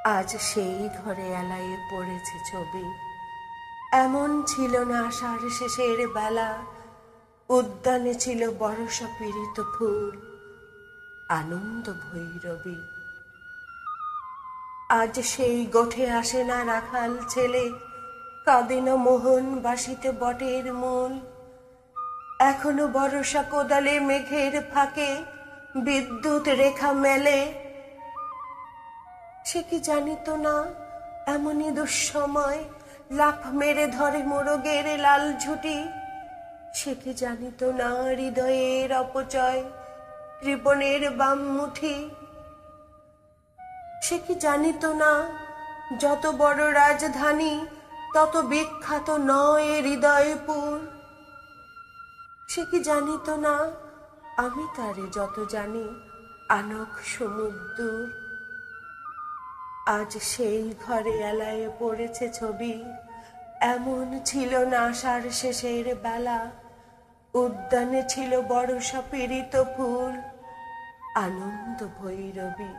আজ সেই ঘরে এলায়ে পড়েছে ছবি। এমন ছিল না আষাঢ় শেষের বেলা, উদ্যানে ছিল বরষা পীড়িত ফুল, আনন্দ ভৈরবী। আজ সেই গোঠে আসে না রাখাল ছেলে, কাঁদে না মোহন বাসিতে বটের মূল। এখনো বরষা কোদালে মেঘের ফাঁকে বিদ্যুৎ রেখা মেলে। সে কি জানিত না এমনই দুঃসময় লাফ মেরে ধরে মোরগের লাল ঝুঁটি? সে কি জানিত না হৃদয়ের অপচয় কৃপণের বাম মুঠি? সে কি জানিত না যত বড় রাজধানী তত বিখ্যাত নয় হৃদয়পুর? সে কি জানিত না আমি তারে যত জানি আনক সমুদ্র। আজ সেই ঘরে এলায়ে পড়েছে ছবি। এমন ছিল না আষাঢ় শেষের বেলা, উদ্যানে ছিল বরষা পীড়িত ফুল, আনন্দ ভৈরবী।